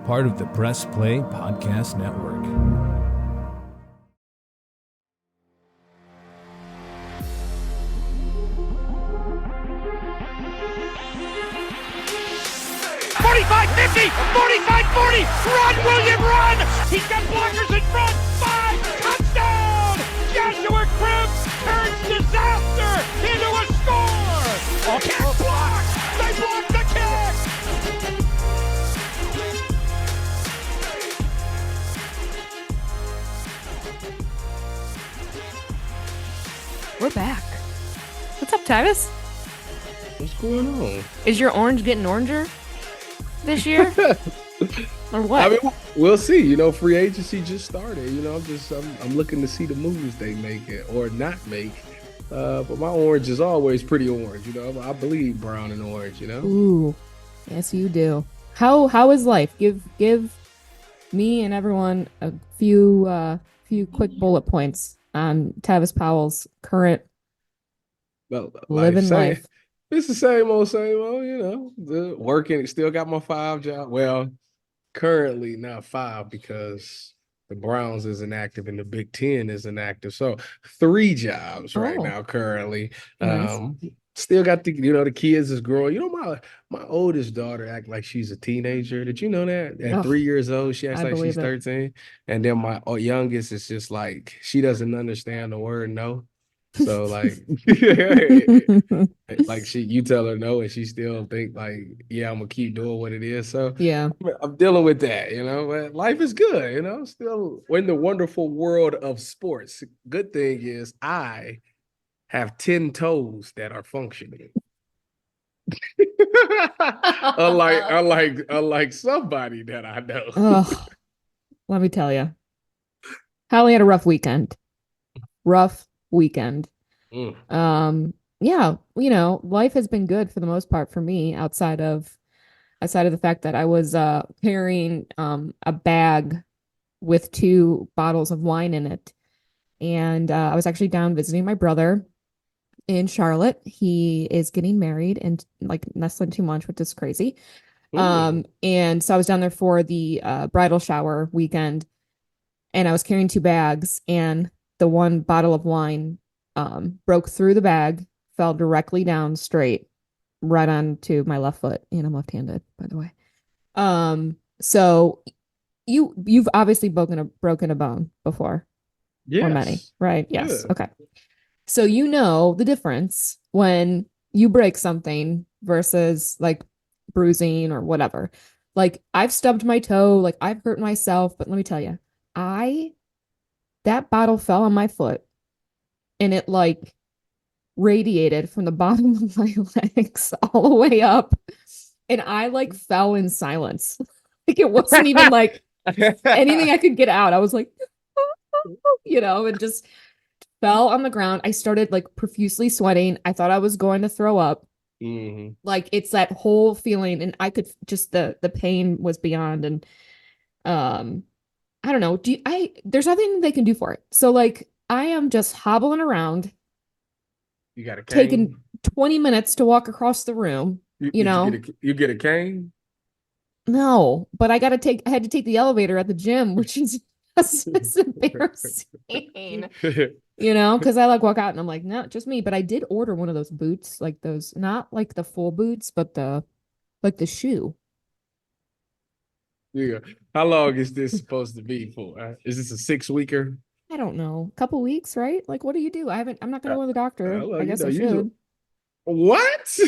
part of the Press Play Podcast Network. Run, William, run! He's got blockers in front. 5, touchdown! Joshua Cribbs turns disaster into a score! Kick blocked! They blocked the kick! We're back. What's up, Tyvis? What's going on? Is your orange getting oranger this year? Or what? I mean, we'll see. You know, free agency just started. You know, I'm looking to see the moves they make it or not make. But my orange is always pretty orange. You know, I believe brown and orange. You know. Ooh, yes, you do. How is life? Give me and everyone a few quick bullet points on Tavis Powell's current living life. It's the same old, you know, working, still got my 5 job. Well, currently not 5 because the Browns isn't active and the Big Ten isn't active. So 3 jobs right now currently. Nice. Still got the kids is growing. You know, my oldest daughter act like she's a teenager. Did you know that? At 3 years old, she acts like she's 13. And then my youngest is just like, she doesn't understand the word no. So like, you tell her no, and she still think like, yeah, I'm gonna keep doing what it is. So yeah, I'm dealing with that, you know. But life is good, you know. Still, we're in the wonderful world of sports. Good thing is I have 10 toes that are functioning. unlike somebody that I know. Oh, let me tell you, Holly had a rough weekend. Yeah, you know, life has been good for the most part for me outside of the fact that I was carrying a bag with 2 bottles of wine in it. And I was actually down visiting my brother in Charlotte. He is getting married in like less than 2 months, which is crazy. And so I was down there for the bridal shower weekend, and I was carrying 2 bags, and the 1 bottle of wine broke through the bag, fell directly down straight right onto my left foot, and I'm left-handed, by the way. So you've obviously broken a bone before. Yes. Or many, right? Yes. Yeah. Okay. So you know the difference when you break something versus like bruising or whatever. Like I've stubbed my toe, like I've hurt myself, but let me tell you, that bottle fell on my foot, and it like radiated from the bottom of my legs all the way up. And I like fell in silence. Like it wasn't even like anything I could get out. I was like, you know, and just fell on the ground. I started like profusely sweating. I thought I was going to throw up. Mm-hmm. Like it's that whole feeling. And I could just, the pain was beyond. And I don't know. There's nothing they can do for it. So like I am just hobbling around. You got a cane? Taking 20 minutes to walk across the room. You know, you get a cane? No, but I had to take the elevator at the gym, which is just embarrassing. You know, because I like walk out and I'm like, no, just me. But I did order one of those boots, like those, not like the full boots, but the shoe. Yeah. How long is this supposed to be for? Is this a 6-weeker? I don't know. A couple weeks, right? Like, what do you do? I'm not going to go to the doctor. I guess I should. What?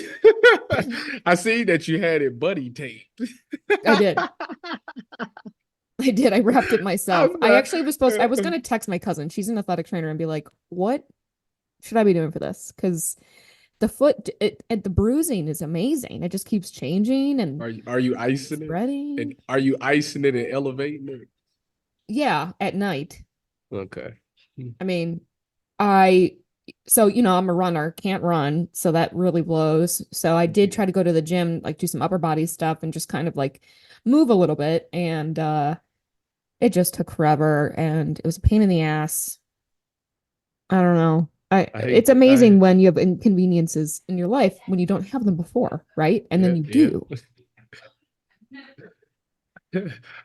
I see that you had it buddy taped. I did. I wrapped it myself. I actually was I was going to text my cousin. She's an athletic trainer, and be like, what should I be doing for this? Because the foot, the bruising is amazing. It just keeps changing. And are you icing spreading? And are you icing it and elevating it? Yeah, at night. Okay. I mean, so, you know, I'm a runner, can't run. So that really blows. So I did try to go to the gym, like do some upper body stuff and just kind of like move a little bit. And it just took forever, and it was a pain in the ass. I don't know. It's amazing when you have inconveniences in your life when you don't have them before, right? And then you do.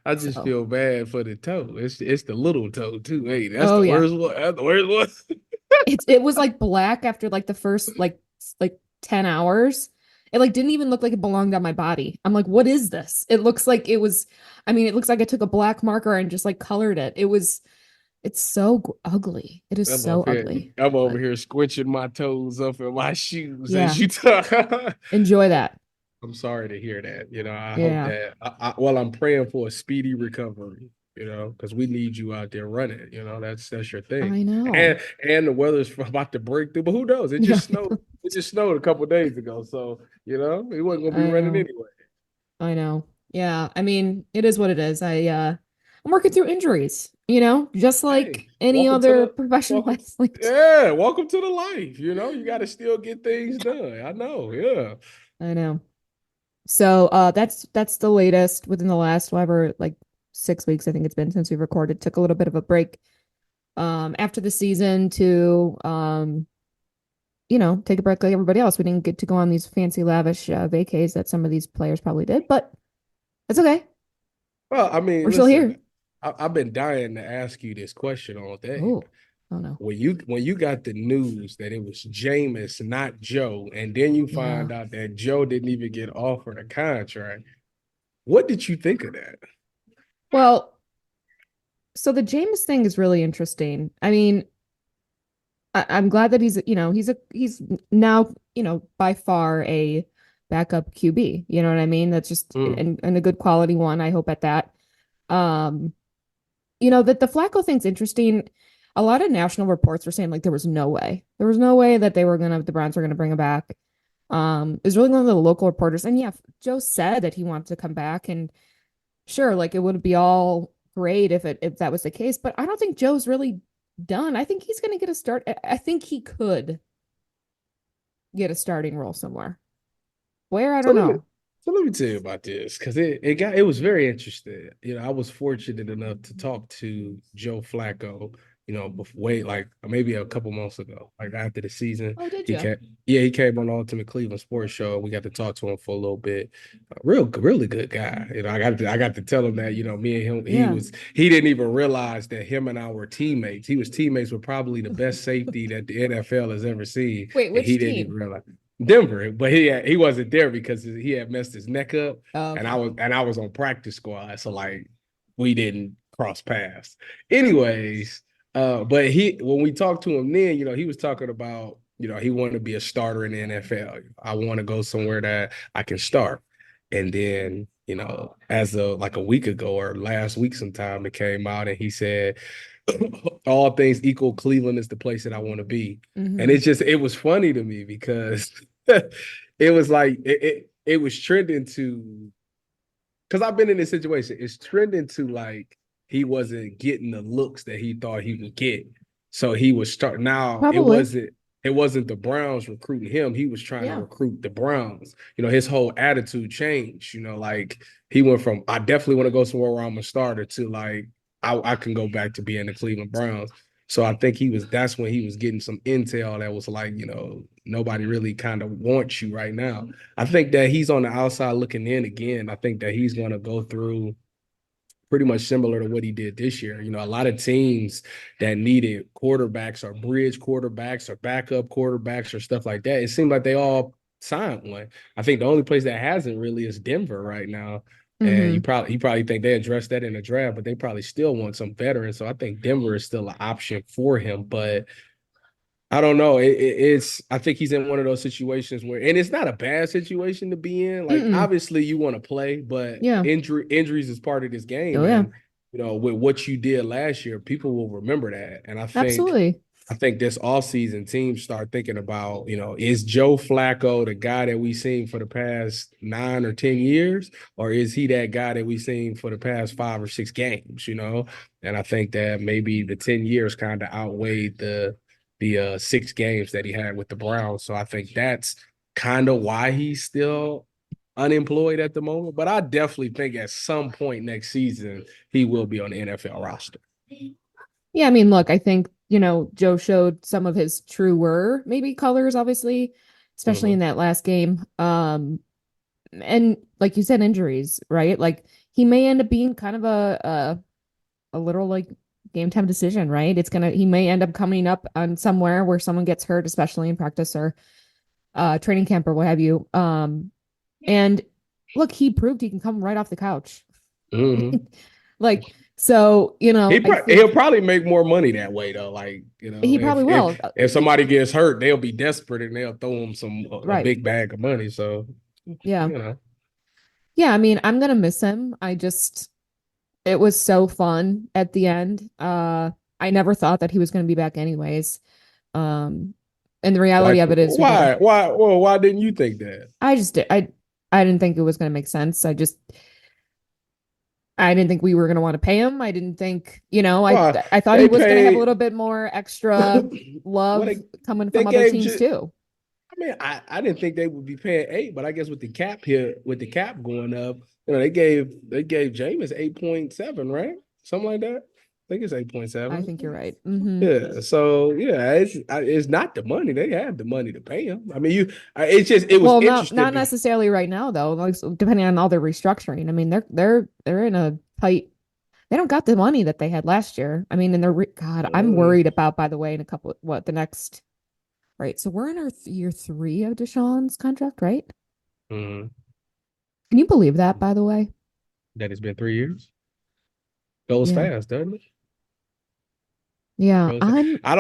I just So, feel bad for the toe. It's the little toe too. Hey, that's oh the yeah. worst one. That's the worst one. It was like black after like the first like 10 hours. It like didn't even look like it belonged on my body. I'm like, what is this? It looks like it was, I mean, it looks like I took a black marker and just like colored it. It's so ugly. It is so ugly. I'm over But here squinching my toes up in my shoes as yeah, you talk. enjoy that. I'm sorry to hear that. I hope Yeah, that well, I'm praying for a speedy recovery, because we need you out there running. That's your thing. I know. And the weather's about to break through, but who knows? It Yeah, just snowed. It just snowed a couple days ago. So, it wasn't gonna be I running know. anyway. I know. Yeah, I mean, it is what it is. I'm working through injuries, just Hey, like any welcome to other the professional welcome. athlete. Yeah, welcome to the life. You gotta still get things done. I know, yeah. I know. So that's the latest within the last whatever like 6 weeks I think it's been since we recorded. Took a little bit of a break after the season to take a break like everybody else. We didn't get to go on these fancy lavish vacays that some of these players probably did, but it's okay. Well, I mean, We're still listen, here. I've been dying to ask you this question all day. Oh, oh no. When you got the news that it was Jameis, not Joe, and then you Yeah. find out that Joe didn't even get offered a contract, what did you think of that? Well, so the James thing is really interesting. I mean, I'm glad that he's now, by far a backup QB. You know what I mean? That's just Mm. and a good quality one, I hope at that. Um, that the Flacco thing's interesting. A lot of national reports were saying like there was no way. There was no way that the Browns were gonna bring him back. It was really one of the local reporters. And yeah, Joe said that he wanted to come back, and sure, like it would be all great if that was the case, but I don't think Joe's really done. I think he's gonna get a start. I think he could get a starting role somewhere. Where? I So don't let me know. so let me tell you about this because it was very interesting. I was fortunate enough to talk to Joe Flacco. Way like maybe a couple months ago, like after the season, Oh, did he you? came. Yeah, he came on the Ultimate Cleveland Sports Show. We got to talk to him for a little bit. Really good guy. I got to tell him that me and him Yeah. he didn't even realize that him and I were teammates. He was teammates with probably the best safety that the NFL has ever seen, Wait, and he which didn't even team? realize. Denver, but he wasn't there because he had messed his neck up, Oh, and okay. I was on practice squad, so like we didn't cross paths. Anyways, but when we talked to him then, he was talking about he wanted to be a starter in the NFL. I want to go somewhere that I can start, and then as of like a week ago or last week sometime, it came out and he said all things equal, Cleveland is the place that I want to be. And Mm-hmm. it was funny to me because it was like it was trending to because I've been in this situation. It's trending to like he wasn't getting the looks that he thought he would get. So he was start now Probably. it wasn't the Browns recruiting him. He was trying to Yeah. recruit the Browns. His whole attitude changed. Like he went from I definitely want to go somewhere where I'm a starter to like I can go back to being the Cleveland Browns. So I think that's when he was getting some intel that was like, nobody really kind of wants you right now. I think that he's on the outside looking in again. I think that he's going to go through pretty much similar to what he did this year. A lot of teams that needed quarterbacks or bridge quarterbacks or backup quarterbacks or stuff like that, it seemed like they all signed one. I think the only place that hasn't really is Denver right now. And Mm-hmm. you probably think they addressed that in the draft, but they probably still want some veterans. So I think Denver is still an option for him. But I don't know. It's I think he's in one of those situations where, and it's not a bad situation to be in. Like Mm-mm. obviously you want to play, but Yeah. injuries is part of this game, Oh yeah. and with what you did last year, people will remember that. And Absolutely. I think this offseason teams start thinking about, is Joe Flacco the guy that we've seen for the past 9 or 10 years, or is he that guy that we've seen for the past 5 or 6 games? And I think that maybe the 10 years kind of outweighed the 6 games that he had with the Browns. So I think that's kind of why he's still unemployed at the moment. But I definitely think at some point next season he will be on the NFL roster. Yeah, I mean, look, I think, Joe showed some of his maybe colors, obviously, especially Mm-hmm. in that last game. And like you said, injuries, right? Like he may end up being kind of a little like game time decision, right? He may end up coming up on somewhere where someone gets hurt, especially in practice or training camp or what have you. And look, he proved he can come right off the couch. Mm-hmm. Like, so, I He'll think probably make more money that way though. Like, he probably will. if somebody gets hurt, they'll be desperate and they'll throw him a Right. big bag of money. So, Yeah. you know. Yeah, I mean, I'm gonna miss him. It was so fun at the end. I never thought that he was gonna be back anyways. Um, and the reality Like of it is we gotta why didn't you think that? I just did I didn't think it was gonna make sense. I didn't think we were gonna want to pay him. I didn't think, Why I thought he they was gonna have a paid little bit more extra what love coming they from other gave teams too. I mean, I didn't think they would be paying 8, but I guess with the cap here, with the cap going up, they gave Jameis 8.7, right? Something like that. I think it's I 8.7. think you're right. Mm-hmm. Yeah. So yeah, it's not the money. They had the money to pay him. I mean, it was Well, interesting. not necessarily right now though. Like depending on all their restructuring. I mean, they're in a tight. They don't got the money that they had last year. I mean, and God, I'm worried about. By the way, in a couple, what the next? Right. So we're in our year 3 of Deshaun's contract, right? Mm-hmm. Can you believe that? By the way, That has been 3 years. Goes yeah, fast, doesn't it? yeah. Goes. I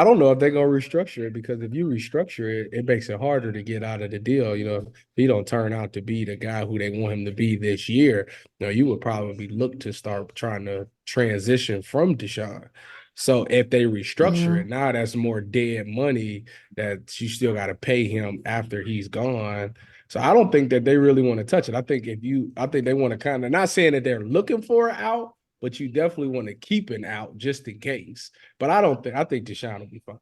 don't know if they're gonna restructure it because if you restructure it, it makes it harder to get out of the deal. If he don't turn out to be the guy who they want him to be this year, you would probably look to start trying to transition from Deshaun. So if they restructure Yeah. it, now that's more dead money that you still got to pay him after he's gone. So I don't think that they really want to touch it. I think they want to kind of, not saying that they're looking for it out, but you definitely want to keep it out just in case. But I think Deshaun will be fine.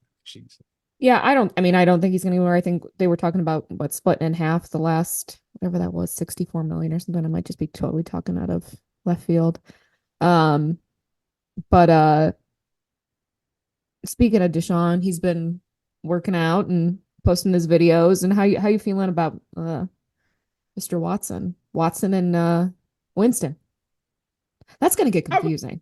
Yeah, I don't think he's going anywhere. I think they were talking about splitting in half the last, whatever that was, 64 million or something. I might just be totally talking out of left field. Um, but speaking of Deshaun, he's been working out and posting his videos. And how you feeling about Mr. Watson? Watson and Winston. That's going to get I, confusing.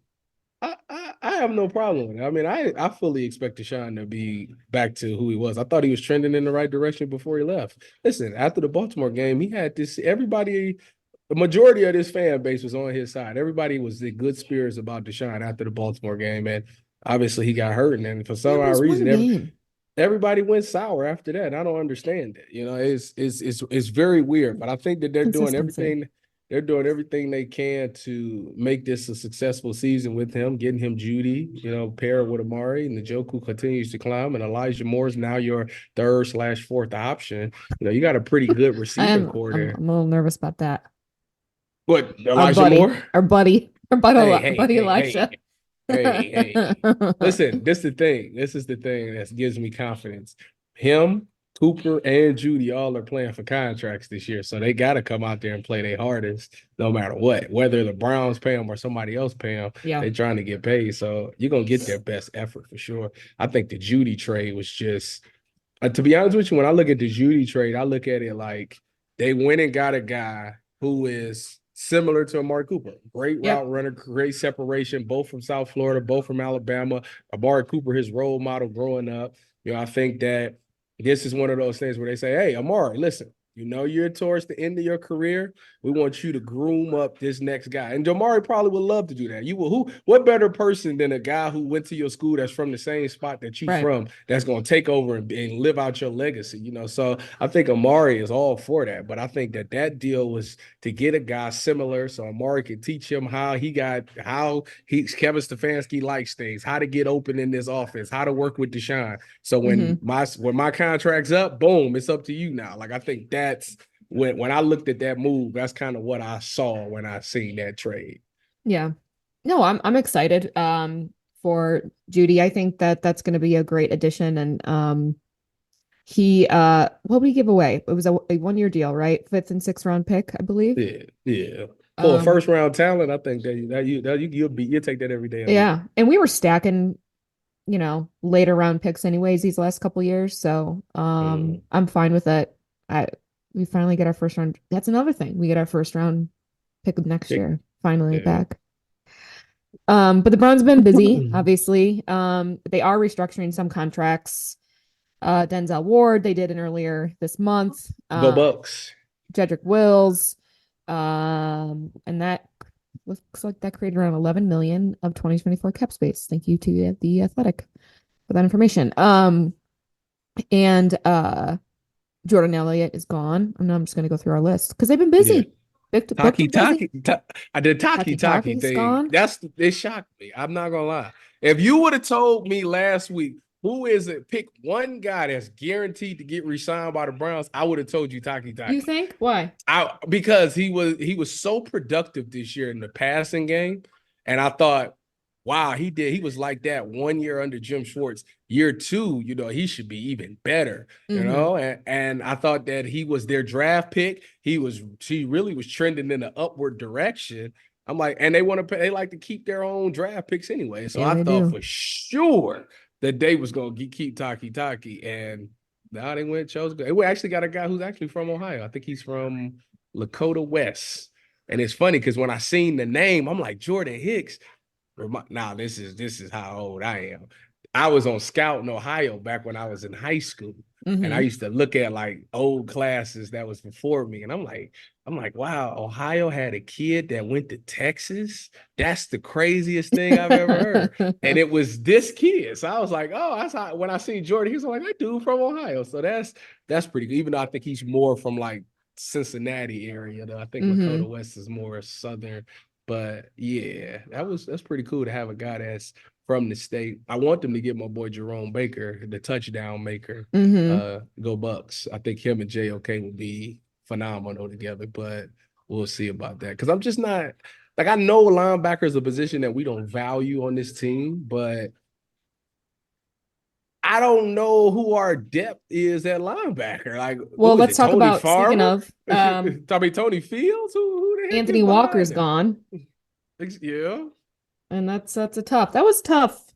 I have no problem with it. I mean, I fully expect Deshaun to be back to who he was. I thought he was trending in the right direction before he left. Listen, after the Baltimore game, he had this. The majority of this fan base was on his side. Everybody was in good spirits about Deshaun after the Baltimore game, and obviously he got hurt, and for some It odd was one reason, game. everybody went sour after that. I don't understand it. It's very weird, but I think that Consistency. they're doing everything they can to make this a successful season with him, getting him Judy, pair with Amari, and the Njoku continues to climb, and Elijah Moore is now your third/fourth option. You got a pretty good receiving core I'm there. a little nervous about that. What, Elijah Moore? Hey, Our hey, buddy hey, hey, Elisha. hey. Listen, this is the thing. This is the thing that gives me confidence. Him, Cooper, and Judy all are playing for contracts this year. So they got to come out there and play their hardest no matter what. Whether the Browns pay them or somebody else pay them, Yeah. they're trying to get paid. So you're going to get their best effort for sure. I think the Judy trade was just to be honest with you, when I look at the Judy trade, I look at it like they went and got a guy who is similar to Amari Cooper. Great Yep. route runner, great separation, both from South Florida, both from Alabama. Amari Cooper, his role model growing up. I think that this is one of those things where they say, hey, Amari, listen, you're towards the end of your career. We want you to groom up this next guy. And Jamari probably would love to do that. What better person than a guy who went to your school that's from the same spot that you from, that's going to take over and live out your legacy, So I think Amari is all for that. But I think that deal was to get a guy similar so Amari could teach him how Kevin Stefanski likes things, how to get open in this offense, how to work with Deshaun. So when my contract's up, boom, it's up to you now. Like I think that's when I looked at that move, that's kind of what I saw when I seen that trade. Yeah. No, I'm excited for Judy. I think that's going to be a great addition. And he what we give away? It was a 1-year deal, right? 5th and 6th round pick, I believe. Yeah. For a first round talent, I think you'll take that every day. Yeah, and we were stacking, later round picks anyways these last couple years, so I'm fine with it. We finally get our first round. That's another thing. We get our first round pick of next year. finally back. But the Browns have been busy, obviously. They are restructuring some contracts. Denzel Ward, they did an earlier this month. Go Bucks. Jedrick Wills. And that looks like that created around 11 million of 2024 cap space. Thank you to the Athletic for that information. And Jordan Elliott is gone. And I'm just going to go through our list because they've been busy. I did Taki thing. It shocked me. I'm not gonna lie. If you would have told me last week who is it, pick one guy that's guaranteed to get re-signed by the Browns, I would have told you Taki. You think? Why? Because he was so productive this year in the passing game, and I thought, wow, he was like that 1 year under Jim Schwartz. Year 2, he should be even better, and I thought that he was their draft pick. He really was trending in the upward direction. I'm like, and they like to keep their own draft picks anyway. So I thought for sure that they was going to keep Taki, and now they chose. We actually got a guy who's actually from Ohio. I think he's from Lakota West. And it's funny because when I seen the name, I'm like, Jordan Hicks. Now this is how old I am. I was on Scout in Ohio back when I was in high school, and I used to look at like old classes that was before me, and I'm like, wow, Ohio had a kid that went to Texas. That's the craziest thing I've ever heard, and it was this kid. So I was like, oh, that's how. When I seen Jordan, he was like, that dude from Ohio. So that's pretty good. Even though I think he's more from like Cincinnati area, though I think Lakota West is more southern. But yeah, that's pretty cool to have a guy that's from the state. I want them to get my boy Jerome Baker, the touchdown maker. Go Bucks. I think him and JOK will be phenomenal together, but we'll see about that. Because I'm just not like, I know linebacker is a position that we don't value on this team, but I don't know who our depth is at linebacker. Like, well, let's talk about Farmer? Speaking of Tony Fields, who the heck Anthony Walker's gone. Yeah. And that's a tough. That was tough.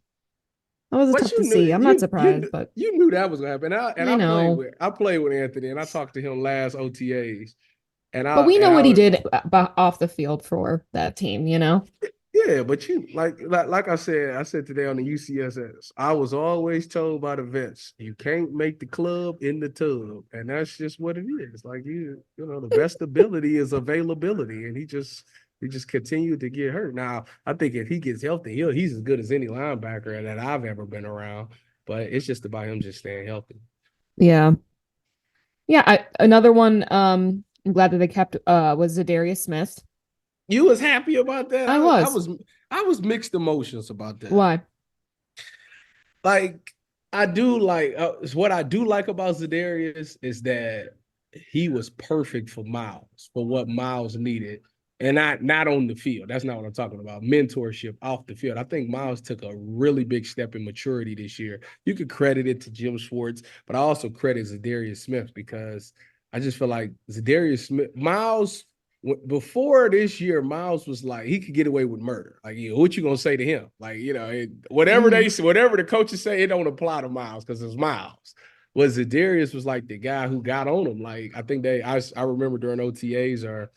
That was tough to see. I'm not surprised, but you knew that was gonna happen. I played with Anthony, and I talked to him last OTAs. But we know what he did off the field for that team, Yeah, but like I said today on the UCSS, I was always told by the vets, you can't make the club in the tub, and that's just what it is. Like the best ability is availability, and he just continued to get hurt. Now, I think if he gets healthy, he's as good as any linebacker that I've ever been around. But it's just about him just staying healthy. Yeah. Another one. I'm glad that they kept was Zadarius Smith. You was happy about that? I was mixed emotions about that. Why? Like, I do like what I do like about Zadarius is that he was perfect for Miles, for what Miles needed. And not on the field. That's not what I'm talking about. Mentorship off the field. I think Miles took a really big step in maturity this year. You could credit it to Jim Schwartz, but I also credit Zadarius Smith because I just feel like Zadarius Smith, Miles, before this year, Miles was like, he could get away with murder. Like, what you gonna say to him? Like, whatever the coaches say, it don't apply to Miles because it's Miles. Zadarius was like the guy who got on him. Like, I think I remember during OTAs or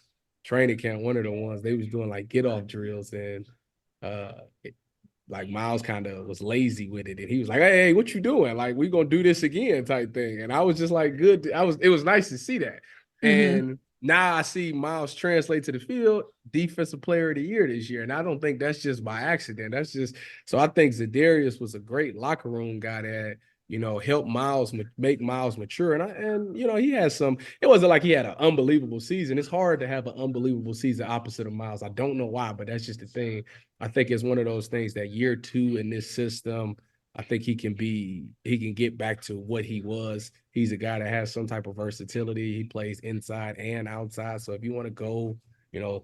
training camp, one of the ones they was doing like get off drills, and like Miles kind of was lazy with it, and he was like, hey, what you doing? Like, we gonna do this again type thing. And I was just like, good. It was nice to see that. And now I see Miles translate to the field, defensive player of the year this year. And I don't think that's just by accident. That's just, so I think Zadarius was a great locker room guy that, help Miles, make Miles mature. And he has it wasn't like he had an unbelievable season. It's hard to have an unbelievable season opposite of Miles. I don't know why, but that's just the thing. I think it's one of those things that year 2 in this system, I think he can get back to what he was. He's a guy that has some type of versatility. He plays inside and outside. So if you want to go,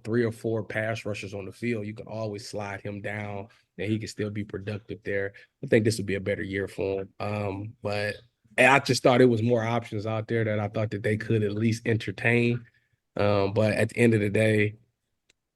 3 or 4 pass rushers on the field, you can always slide him down and he can still be productive there. I think this would be a better year for him. But I just thought it was more options out there that I thought that they could at least entertain. But at the end of the day,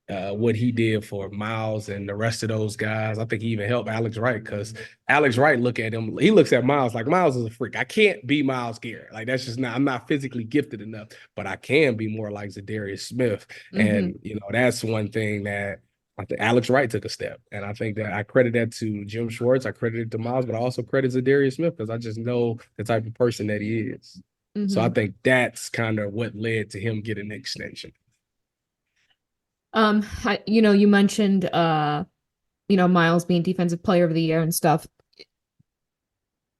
what he did for Miles and the rest of those guys. I think he even helped Alex Wright because Alex Wright look at him. He looks at Miles like Miles is a freak. I can't be Miles Garrett. Like that's just not. I'm not physically gifted enough, but I can be more like Zadarius Smith. And that's one thing that I think Alex Wright took a step, and I think that I credit that to Jim Schwartz. I credit it to Miles, but I also credit Zadarius Smith because I just know the type of person that he is. So I think that's kind of what led to him getting an extension. You mentioned Miles being defensive player of the year and stuff.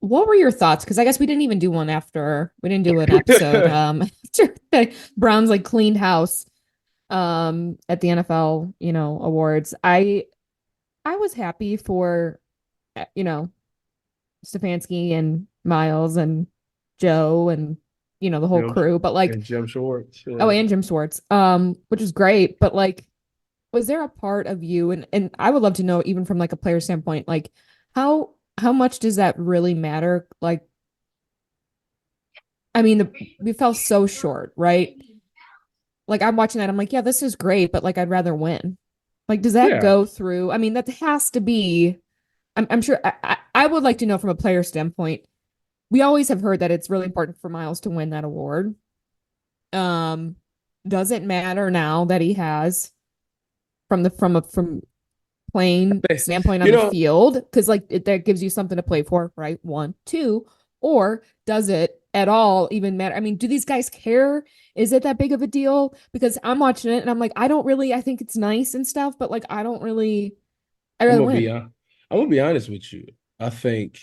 What were your thoughts? Because I guess we didn't even do one after we didn't do an episode after the Browns like cleaned house at the NFL, awards. I was happy for Stefanski and Miles and Joe and the whole crew, but like and Jim Schwartz. Yeah. Oh, and Jim Schwartz, which is great. But like, was there a part of you, and I would love to know, even from like a player standpoint, like how much does that really matter? Like, I mean, we fell so short, right? Like I'm watching that, I'm like, yeah, this is great, but like I'd rather win. Like, does that go through? I mean, that has to be. I'm sure. I would like to know from a player standpoint. We always have heard that it's really important for Miles to win that award. Does it matter now that he has from playing standpoint on the field? Because like that gives you something to play for, right? 1, 2, or does it at all even matter? I mean, do these guys care? Is it that big of a deal? Because I'm watching it and I'm like, I think it's nice and stuff, but like I don't really. I'm gonna be honest with you. I think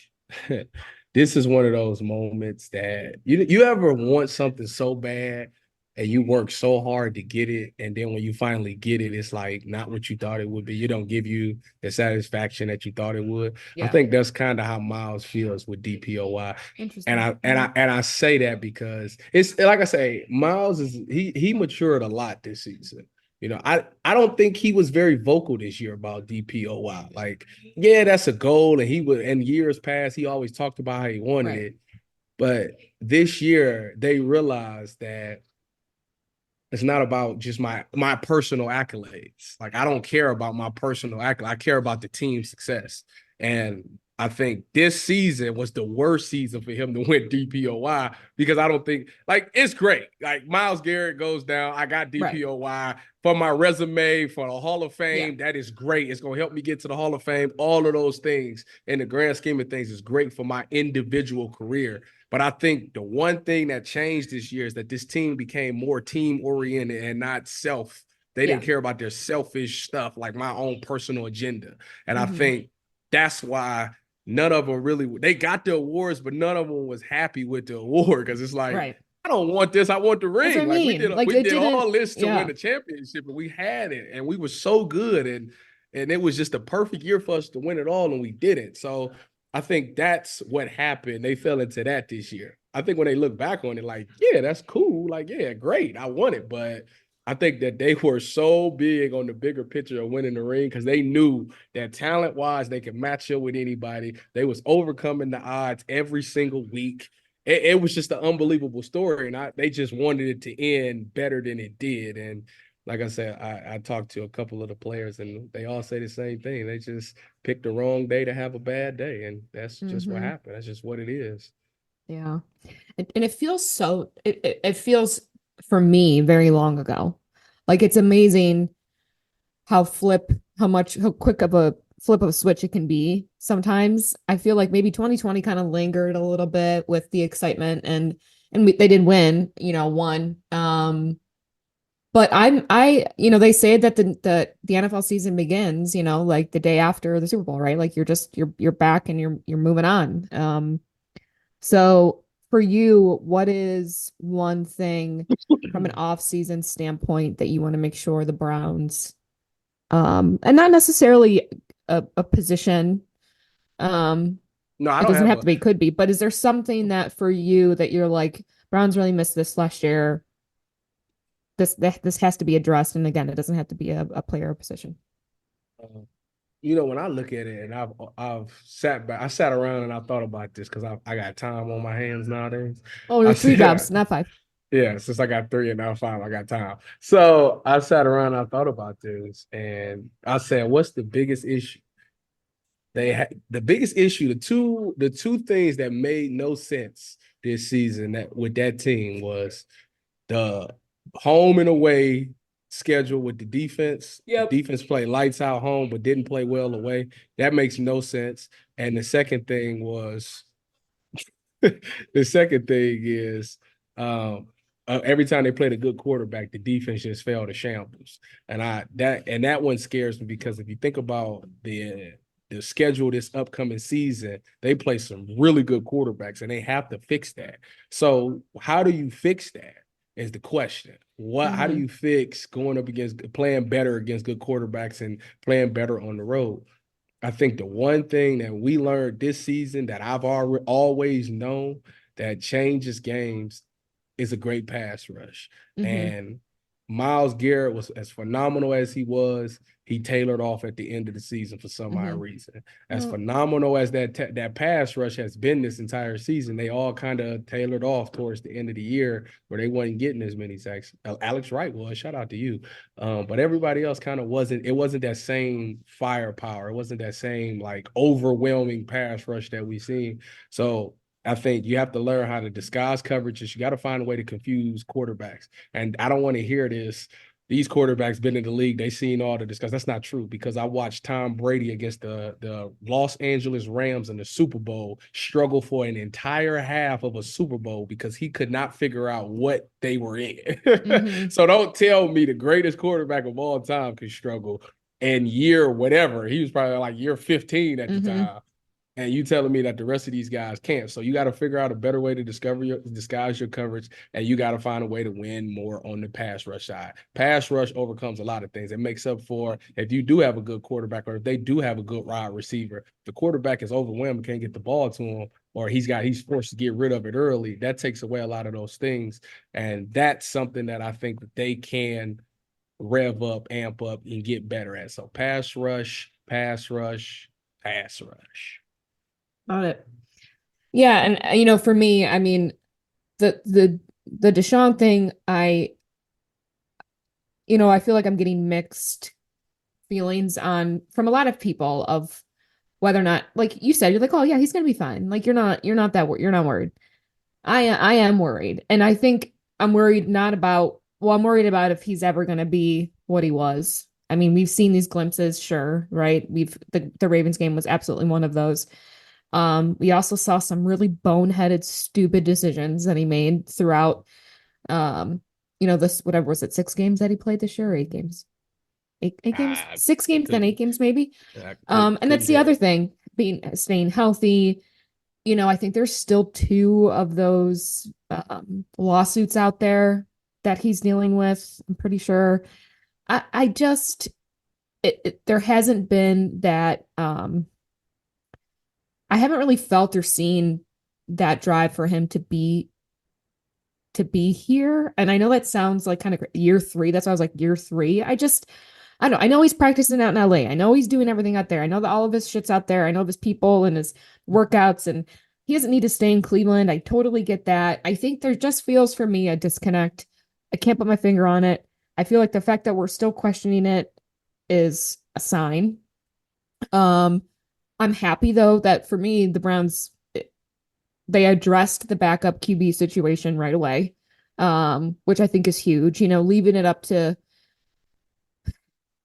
this is one of those moments that you ever want something so bad and you work so hard to get it, and then when you finally get it, it's like not what you thought it would be. You don't give you the satisfaction that you thought it would. Yeah. I think that's kind of how Miles feels with DPOY. Interesting. And I say that because it's like I say, Miles he matured a lot this season. I don't think he was very vocal this year about DPOY. Like, yeah, that's a goal, and in years past, he always talked about how he wanted it. But this year, they realized that it's not about just my personal accolades. Like, I don't care about my personal accolades. I care about the team's success. And I think this season was the worst season for him to win DPOY because I don't think it's great. Like Myles Garrett goes down. I got DPOY for my resume for the Hall of Fame. Yeah. That is great. It's going to help me get to the Hall of Fame. All of those things in the grand scheme of things is great for my individual career. But I think the one thing that changed this year is that this team became more team-oriented and not self. They didn't care about their selfish stuff, like my own personal agenda. And I think that's why none of them they got the awards, but none of them was happy with the award because it's like, I don't want this. I want the ring. Like we did all this to win the championship, and we had it, and we were so good, and it was just a perfect year for us to win it all, and we didn't. So I think that's what happened. They fell into that this year. I think when they look back on it, like, yeah, that's cool. Like, yeah, great. I won it. But I think that they were so big on the bigger picture of winning the ring because they knew that talent-wise, they could match up with anybody. They was overcoming the odds every single week. It was just an unbelievable story, and they just wanted it to end better than it did. And like I said, I talked to a couple of the players, and they all say the same thing. They just picked the wrong day to have a bad day, and that's just what happened. That's just what it is. Yeah, and it feels it feels for me very long ago. Like it's amazing how quick of a flip of a switch it can be. Sometimes I feel like maybe 2020 kind of lingered a little bit with the excitement, and they did win, one. But they say that the NFL season begins, like the day after the Super Bowl, right? Like you're back and you're moving on. So for you, what is one thing from an off-season standpoint that you want to make sure the Browns, and not necessarily a position, no, it doesn't have to be, could be, but is there something that for you that you're like, Browns really missed this last year? This has to be addressed, and again, it doesn't have to be a player or position. When I look at it, and I've sat back, I sat around and I thought about this because I got time on my hands nowadays. Oh, there's 3 jobs, not 5. Yeah, since I got three and now five, I got time. So I sat around, I thought about this, and I said, what's the biggest issue? The biggest issue, the two things that made no sense this season that with that team was the home and away schedule with the defense. Yep. The defense played lights out home, but didn't play well away. That makes no sense. And the second thing was the second thing is every time they played a good quarterback, the defense just fell to shambles. And that one scares me because if you think about the schedule this upcoming season, they play some really good quarterbacks and they have to fix that. So how do you fix that is the question. How do you fix going up against playing better against good quarterbacks and playing better on the road? I think the one thing that we learned this season that I've always known that changes games is a great pass rush. And Myles Garrett was as phenomenal as he was. He tailored off at the end of the season for some odd reason. As phenomenal as that pass rush has been this entire season, they all kind of tailored off towards the end of the year where they wasn't getting as many sacks. Alex Wright was, shout out to you. But everybody else kind of wasn't. It wasn't that same firepower. It wasn't that same like overwhelming pass rush that we seen. So I think you have to learn how to disguise coverages. You got to find a way to confuse quarterbacks. And I don't want to hear this. These quarterbacks been in the league. They seen all the disguise. That's not true because I watched Tom Brady against the Los Angeles Rams in the Super Bowl struggle for an entire half of a Super Bowl because he could not figure out what they were in. So don't tell me the greatest quarterback of all time could struggle in year whatever. He was probably like year 15 at the time. And you telling me that the rest of these guys can't. So you got to figure out a better way to disguise your coverage, and you got to find a way to win more on the pass rush side. Pass rush overcomes a lot of things. It makes up for if you do have a good quarterback or if they do have a good wide receiver, the quarterback is overwhelmed and can't get the ball to him, or he's forced to get rid of it early. That takes away a lot of those things. And that's something that I think that they can rev up, amp up, and get better at. So pass rush, pass rush, pass rush. Got it. Yeah, and for me, I mean, the Deshaun thing, I feel like I'm getting mixed feelings from a lot of people of whether or not, like you said, you're like, oh yeah, he's gonna be fine. Like you're not worried. I am worried, and I think I'm worried I'm worried about if he's ever gonna be what he was. I mean, we've seen these glimpses, sure, right? The Ravens game was absolutely one of those. We also saw some really boneheaded, stupid decisions that he made throughout, this, whatever was it, 6 games that he played this year, or 8 games? Eight games? 6 games, then 8 games, maybe. And that's the other thing, staying healthy. I think there's still 2 of those lawsuits out there that he's dealing with. I'm pretty sure. I just, there hasn't been that, I haven't really felt or seen that drive for him to be here. And I know that sounds like kind of year 3. That's why I was like year 3. I don't know. I know he's practicing out in LA. I know he's doing everything out there. I know that all of his shit's out there. I know of his people and his workouts, and he doesn't need to stay in Cleveland. I totally get that. I think there just feels for me a disconnect. I can't put my finger on it. I feel like the fact that we're still questioning it is a sign. I'm happy though that for me, the Browns, they addressed the backup QB situation right away, which I think is huge. Leaving it up to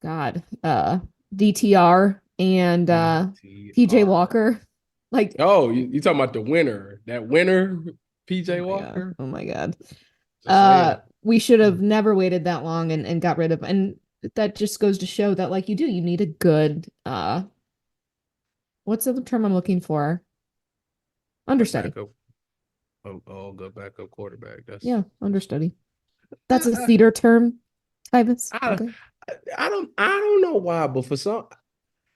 DTR and PJ Walker. Like, oh, you talking about the winner? That winner, PJ Walker? Oh my God. We should have never waited that long and got rid of, and that just goes to show that like you need a good what's the term I'm looking for? Understudy. Good backup quarterback. Understudy. That's a theater term, Tyvis. I don't know why, but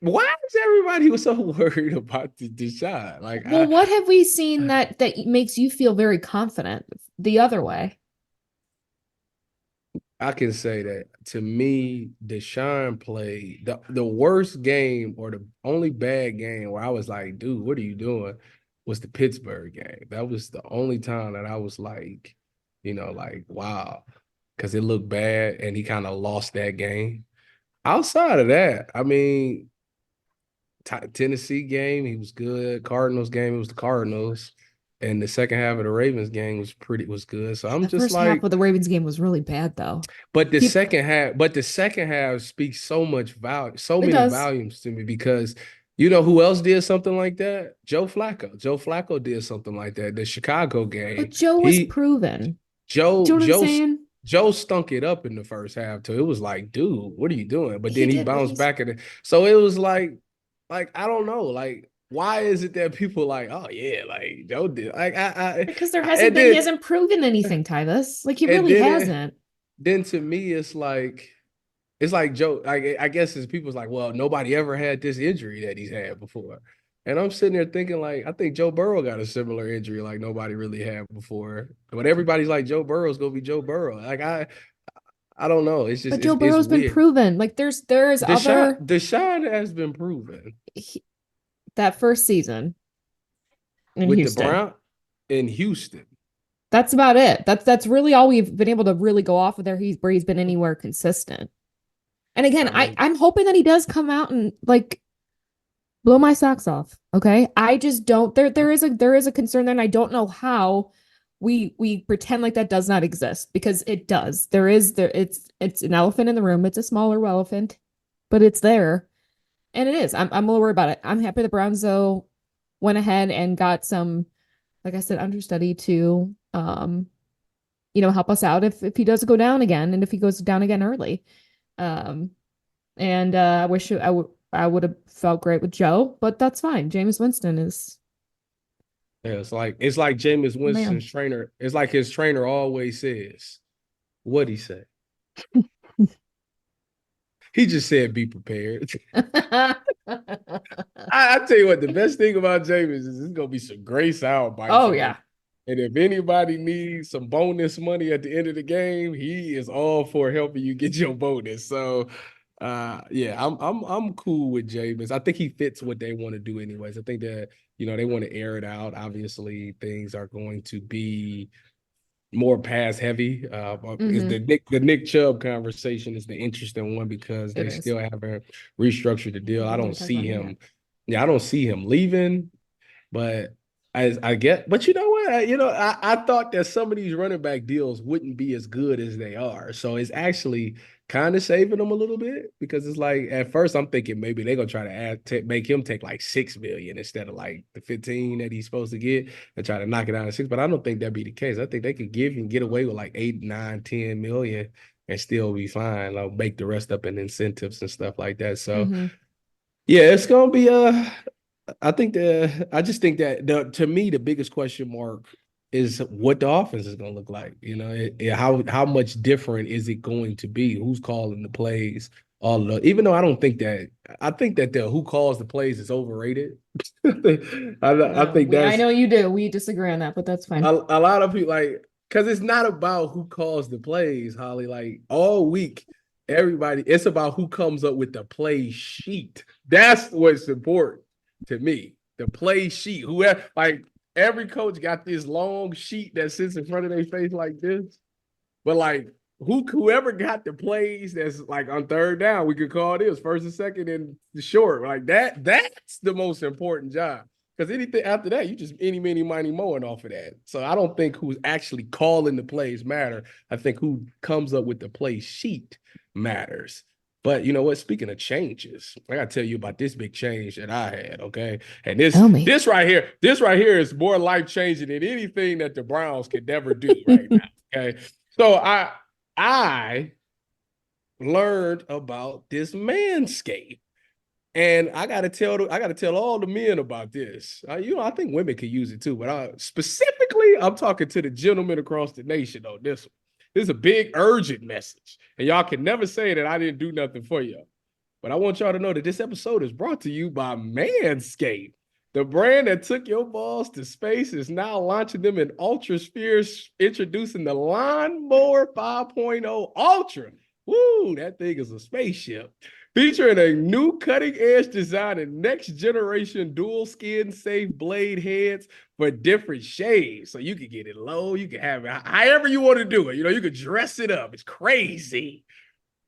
why is everybody so worried about the shot? Like, well, what have we seen that makes you feel very confident the other way? I can say that to me, Deshaun played the worst game or the only bad game where I was like, dude, what are you doing? Was the Pittsburgh game. That was the only time that I was like, like, wow, because it looked bad and he kind of lost that game. Outside of that, I mean, Tennessee game, he was good. Cardinals game, it was the Cardinals. And the second half of the Ravens game was good. So I'm The just first half like, of the Ravens game was really bad, though. but the second half speaks so much value, so It many does. volumes to me because you know who else did something like that? Joe Flacco. Joe Flacco did something like that. The Chicago But game, Joe was proven. Do Joe you know what I'm Joe saying? Joe stunk it up in the first half too. It was like, dude, what are you doing? But He then he did, but bounced back at it. So it was like I don't know, like why is it that people like, oh yeah, like Joe did, like because there I hasn't and been, he then hasn't proven anything, Tyvis. Like he and really then hasn't. then to me it's like Joe. Like I guess it's people's like, well, nobody ever had this injury that he's had before, and I'm sitting there thinking like, I think Joe Burrow got a similar injury like nobody really had before, but everybody's like Joe Burrow's gonna be Joe Burrow. Like I don't know. It's just But Joe it's Burrow's been weird. proven. Like there's other Deshaun has been proven he, that first season in with the Houston. Brown in Houston. That's about it. That's really all we've been able to really go off of there. Where he's been anywhere consistent. And again, I mean, I'm hoping that he does come out and like blow my socks off. Okay. I just don't there is a concern there, and I don't know how we pretend like that does not exist because it does. It's an elephant in the room. It's a smaller elephant, but it's there. And it is. I'm a little worried about it. I'm happy the Browns though went ahead and got some, like I said, understudy to help us out if he does go down again and if he goes down again early. Um and I wish I would have felt great with Joe, but that's fine. Jameis Winston is yeah, it's like Jameis the man. Winston's trainer. It's like his trainer always says. What he say? He just said, "Be prepared." I tell you what, the best thing about Jameis is it's gonna be some great sound bites. Oh yeah. And if anybody needs some bonus money at the end of the game, he is all for helping you get your bonus. So yeah, I'm cool with Jameis. I think he fits what they want to do anyways. I think that, they want to air it out. Obviously, things are going to be more pass heavy. Is Mm-hmm. the Nick Chubb conversation is the interesting one because It they is. still haven't restructured the deal. I We don't haven't talked see about him yet. him. Yeah, I don't see him leaving. But I get, but you know what? I thought that some of these running back deals wouldn't be as good as they are. So it's actually kind of saving them a little bit because it's like at first I'm thinking maybe they're gonna try to make him take like 6 million instead of like the 15 that he's supposed to get and try to knock it down to 6. But I don't think that'd be the case. I think they could give and get away with like 8, 9, 10 million and still be fine. Like make the rest up in incentives and stuff like that. So Mm-hmm. yeah, it's gonna be I just think that to me the biggest question mark is what the offense is going to look like. How much different is it going to be? Who's calling the plays? Even though I think that the who calls the plays is overrated. I No, think I that's know you do. We disagree on that, but that's fine. a lot of people like because it's not about who calls the plays, Holly. Like all week, it's about who comes up with the play sheet. That's what's important to me. The play sheet. Whoever, like every coach got this long sheet that sits in front of their face like this. But like whoever got the plays that's like on third down, we could call this first and second and the short. Like that's the most important job. Because anything after that, you just any, many, money mowing off of that. So I don't think who's actually calling the plays matter. I think who comes up with the play sheet matters. But you know what? Speaking of changes, I gotta tell you about this big change that I had. Okay, and Tell me. this right here is more life changing than anything that the Browns could never do right now. Okay, so I learned about this manscape. And I gotta tell all the men about this. I think women could use it too, but specifically, I'm talking to the gentlemen across the nation on this one. This is a big urgent message, and y'all can never say that I didn't do nothing for you. But I want y'all to know that this episode is brought to you by Manscaped. The brand that took your balls to space is now launching them in Ultra Spheres, introducing the Lawnmower 5.0 Ultra. Woo, that thing is a spaceship. Featuring a new cutting-edge design and next-generation dual skin-safe blade heads for different shades. So you can get it low, you can have it however you want to do it. You can dress it up. It's crazy.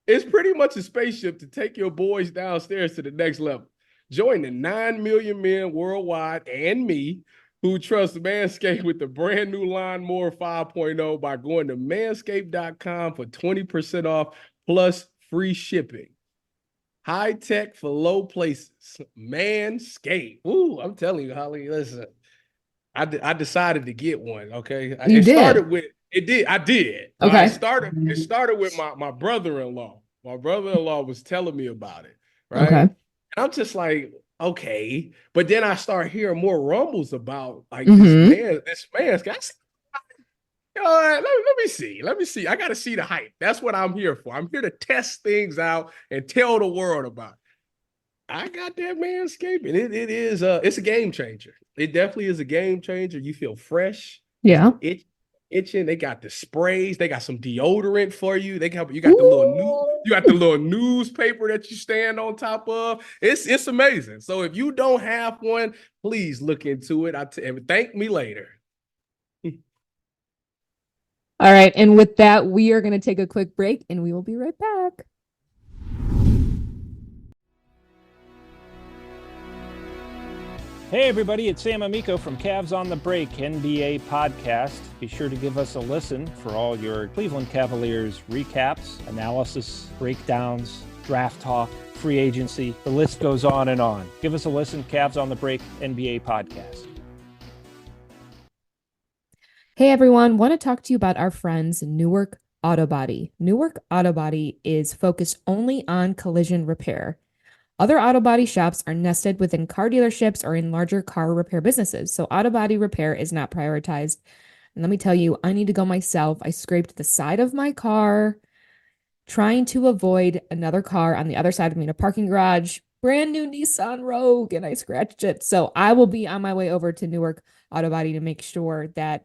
It's pretty much a spaceship to take your boys downstairs to the next level. Join the 9 million men worldwide and me who trust Manscaped with the brand new Lawnmower 5.0 by going to manscaped.com for 20% off plus free shipping. High tech for low places. Manscaped. Ooh, I'm telling you, Holly, listen, I decided to get one, okay? I did. Okay. It started with my brother-in-law. My brother-in-law was telling me about it, right? Okay. And I'm just like, okay. But then I start hearing more rumbles about like this man. Let me see. Let me see. I got to see the hype. That's what I'm here for. I'm here to test things out and tell the world about it. I got that Manscaped, and it's a game changer. It definitely is a game changer. You feel fresh. Yeah. Itching. They got the sprays. They got some deodorant for you. You got the little newspaper that you stand on top of. It's amazing. So if you don't have one, please look into it. And thank me later. All right. And with that, we are going to take a quick break and we will be right back. Hey everybody, it's Sam Amico from Cavs on the Break NBA podcast. Be sure to give us a listen for all your Cleveland Cavaliers recaps, analysis, breakdowns, draft talk, free agency. The list goes on and on. Give us a listen, Cavs on the Break NBA podcast. Hey everyone, want to talk to you about our friends Newark Auto Body. Newark Auto Body is focused only on collision repair. Other auto body shops are nested within car dealerships or in larger car repair businesses, so auto body repair is not prioritized. And let me tell you, I need to go myself. I scraped the side of my car trying to avoid another car on the other side of me in a parking garage. Brand new Nissan Rogue, and I scratched it. So I will be on my way over to Newark Auto Body to make sure that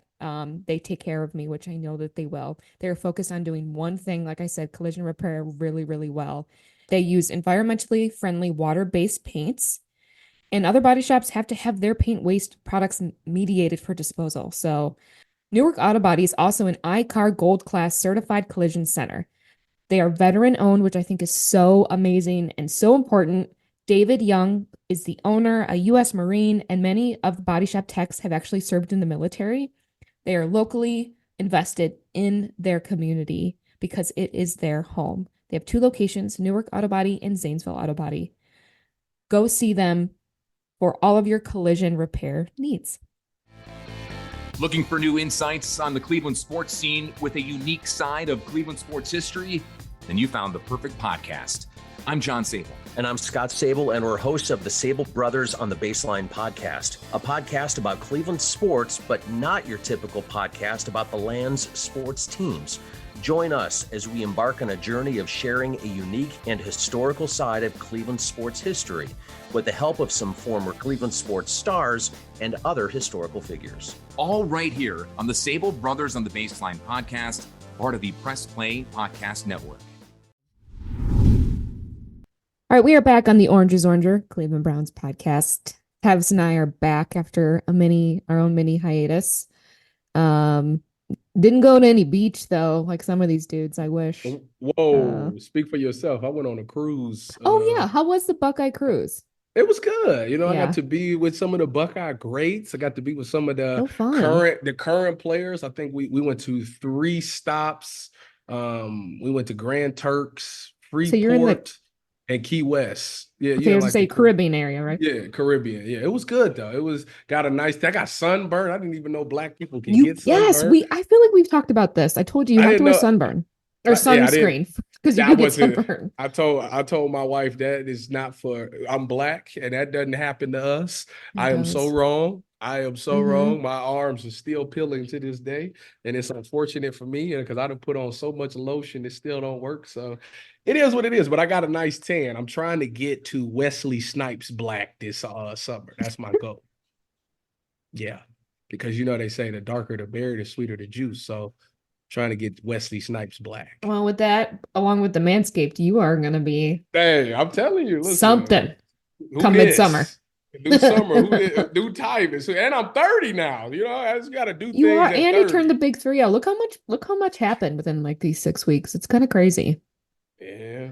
they take care of me, which I know that they will. They're focused on doing one thing, like I said, collision repair really, really well. They use environmentally friendly water-based paints, and other body shops have to have their paint waste products mediated for disposal. So Newark Auto Body is also an iCar Gold Class certified collision center. They are veteran owned, which I think is so amazing and so important. David Young is the owner, a U.S. Marine, and many of the body shop techs have actually served in the military. They are locally invested in their community because it is their home. They have 2 locations, Newark Auto Body and Zanesville Auto Body. Go see them for all of your collision repair needs. Looking for new insights on the Cleveland sports scene with a unique side of Cleveland sports history? Then you found the perfect podcast. I'm John Sable. And I'm Scott Sable, and we're hosts of the Sable Brothers on the Baseline podcast, a podcast about Cleveland sports, but not your typical podcast about the land's sports teams. Join us as we embark on a journey of sharing a unique and historical side of Cleveland sports history with the help of some former Cleveland sports stars and other historical figures. All right here on the Sable Brothers on the Baseline podcast, part of the Press Play Podcast Network. All right, we are back on the Orange is Oranger, Cleveland Browns podcast. Tavs and I are back after our own mini hiatus. Didn't go to any beach though, like some of these dudes. I wish. Whoa, speak for yourself. I went on a cruise. Yeah, how was the Buckeye cruise? It was good. I got to be with some of the Buckeye greats. I got to be with some of the current players. I think we went to 3 stops. We went to Grand Turks, Freeport, and Key West. Yeah, so you're like say Caribbean area, right? Yeah, Caribbean. Yeah, it was good though. I got sunburned. I didn't even know black people can get sunburned. Yes, I feel like we've talked about this. I told you have to wear sunburn or sunscreen because you get sunburned. I told my wife that is not for. I'm black, and that doesn't happen to us. I am so wrong. I am so wrong. My arms are still peeling to this day, and it's unfortunate for me because I done put on so much lotion, it still don't work. So it is what it is. But I got a nice tan. I'm trying to get to Wesley Snipes black this summer. That's my goal. Yeah, because they say the darker the berry, the sweeter the juice. So trying to get Wesley Snipes black. Well, with that, along with the Manscaped, you are going to be Hey, I'm telling you, listen, something come this? midsummer. New summer, new Tyvis, and I'm 30 now. You know, I just got to do You things are, at and 30. you turned the big 3 out. Look how much happened within like these 6 weeks. It's kind of crazy. Yeah,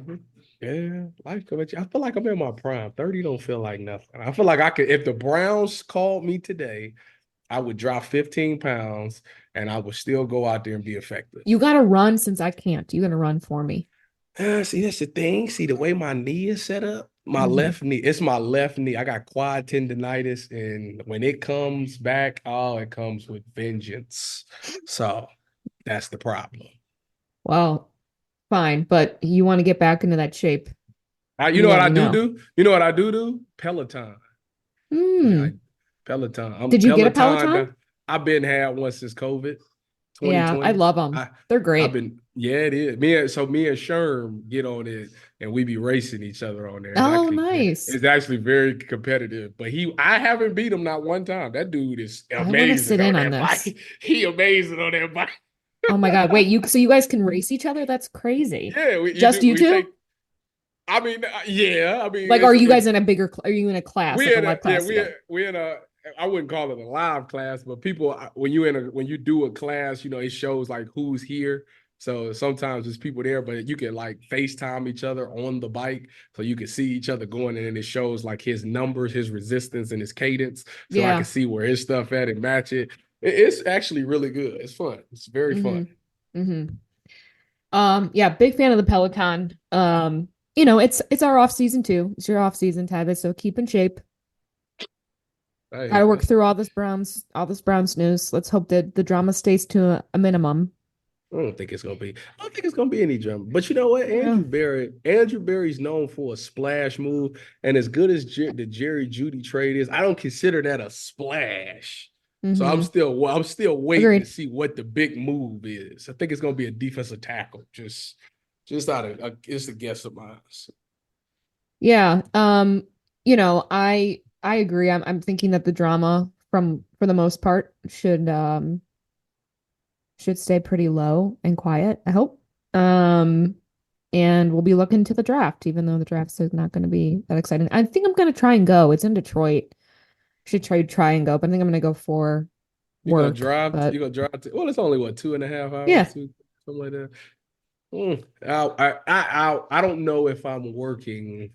life come at you. I feel like I'm in my prime. 30 don't feel like nothing. I feel like I could, if the Browns called me today, I would drop 15 pounds and I would still go out there and be effective. You got to run since I can't. You got to run for me. See, that's the thing. See, the way my knee is set up, my left knee, it's my left knee. I got quad tendonitis, and when it comes back, it comes with vengeance. So that's the problem. Well, fine, but you want to get back into that shape. You know what I do? You know what I do? Peloton. Peloton. Did you get a Peloton? I've been had one since COVID. Yeah, I love them. They're great. It is. Me and Sherm get on it and we be racing each other on there. Nice. It's actually very competitive. But I haven't beat him not one time. That dude is amazing. I want to sit in on this. Bike. He amazing on that bike. Oh my God. Wait, so you guys can race each other? That's crazy. Yeah. You two? Yeah. I mean, like, are you guys in a bigger, are you in a class? We're in a, I wouldn't call it a live class, but people, when you do a class, you know, it shows like who's here. So sometimes there's people there, but you can like FaceTime each other on the bike. So you can see each other going, and then it shows like his numbers, his resistance, and his cadence. So I can see where his stuff at and match it. It's actually really good. It's fun. It's very fun. Yeah, big fan of the Peloton. You know, it's our off season too. It's your off season, Tyvis. So keep in shape. Got to work through all this Browns news. Let's hope that the drama stays to a minimum. I don't think it's gonna be any drama. But you know what? Andrew Berry's known for a splash move, and as good as the Jerry Jeudy trade is, I don't consider that a splash. So I'm still waiting to see what the big move is. I think it's gonna be a defensive tackle. Just out of it's a guess of mine. Yeah. You know, I agree. I'm thinking that the drama for the most part should stay pretty low and quiet, I hope. And we'll be looking to the draft, even though the draft is not going to be that exciting. I think I'm going to try and go. It's in Detroit. Should try and go, but I think I'm going to go for work. You're going to drive? Well, it's only 2.5 hours? Yeah. Something like that. I don't know if I'm working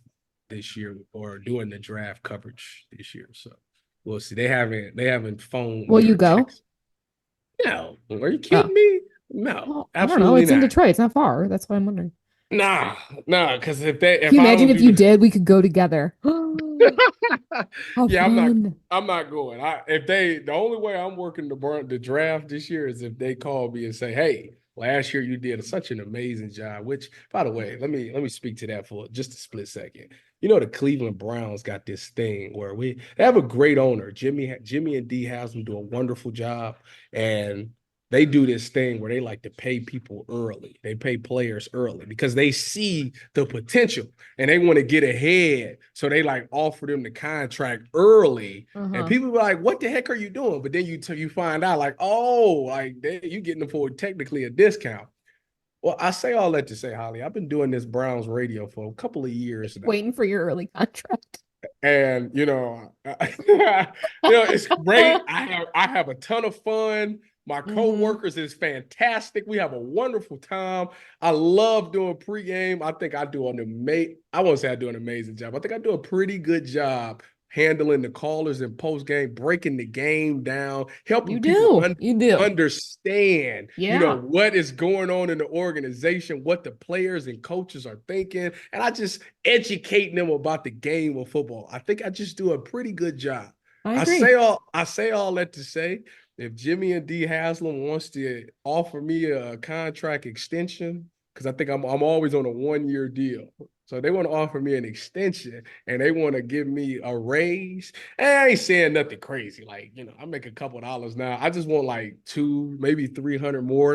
this year or doing the draft coverage this year. So we'll see. They haven't phoned. Will you go? No. Are you kidding me? No. Well, I don't know. It's in Detroit. It's not far. That's why I'm wondering. Nah. Because if can you imagine if you did, we could go together. Yeah, I'm not going. The only way I'm working the draft this year is if they call me and say, "Hey, last year you did such an amazing job." Which, by the way, let me speak to that for just a split second. You know, the Cleveland Browns got this thing where they have a great owner. Jimmy and Dee Haslam do a wonderful job, and they do this thing where they like to pay people early. They pay players early because they see the potential and they want to get ahead. So they like offer them the contract early. And people be like, "What the heck are you doing?" But then you find out like, "Oh, like you getting them for technically a discount." Well, I say all that to say, Holly, I've been doing this Browns radio for a couple of years now. Waiting for your early contract. And, it's great. I have a ton of fun. My co-workers is fantastic. We have a wonderful time. I love doing pregame. I think I do I won't say I do an amazing job. I think I do a pretty good job handling the callers in postgame, breaking the game down, helping people understand, what is going on in the organization, what the players and coaches are thinking, and I just educating them about the game of football. I think I just do a pretty good job. I say all that to say, if Jimmy and Dee Haslam wants to offer me a contract extension, because I think I'm always on a 1-year deal. So they want to offer me an extension and they want to give me a raise. And I ain't saying nothing crazy. Like, I make a couple of dollars now. I just want like $200, maybe $300 more.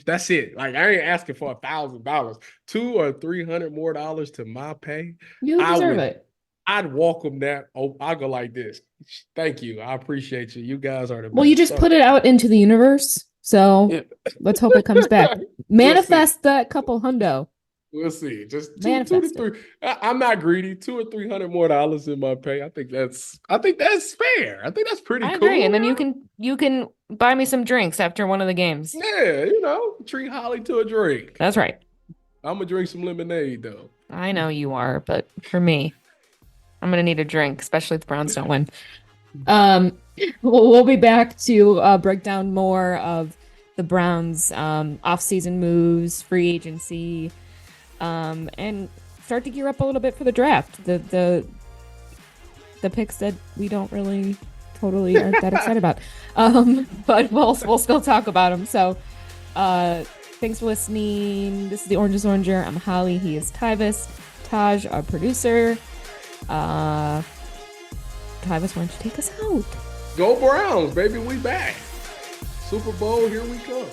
That's it. Like, I ain't asking for $1,000. $200 or $300 more to my pay. You deserve it. I'd welcome that. Oh, I'll go like this. Thank you. I appreciate you. You guys are the best. Well, you just put it out into the universe. So let's hope it comes back. Manifest that couple hundo. We'll see. Just two to three. I'm not greedy. $200 or $300 more in my pay. I think that's fair. I think that's pretty cool. I agree. And then you can buy me some drinks after one of the games. Yeah, treat Holly to a drink. That's right. I'm gonna drink some lemonade though. I know you are, but for me, I'm gonna need a drink, especially if the Browns don't win. We'll be back to break down more of the Browns' off-season moves, free agency, and start to gear up a little bit for the draft. The picks that we don't really totally aren't that excited about, but we'll still talk about them. So, thanks for listening. This is the Orange is Oranger. I'm Holly. He is Tyvis. Taj, our producer. Tyvis, why don't you take us out? Go Browns, baby. We back. Super Bowl, here we come.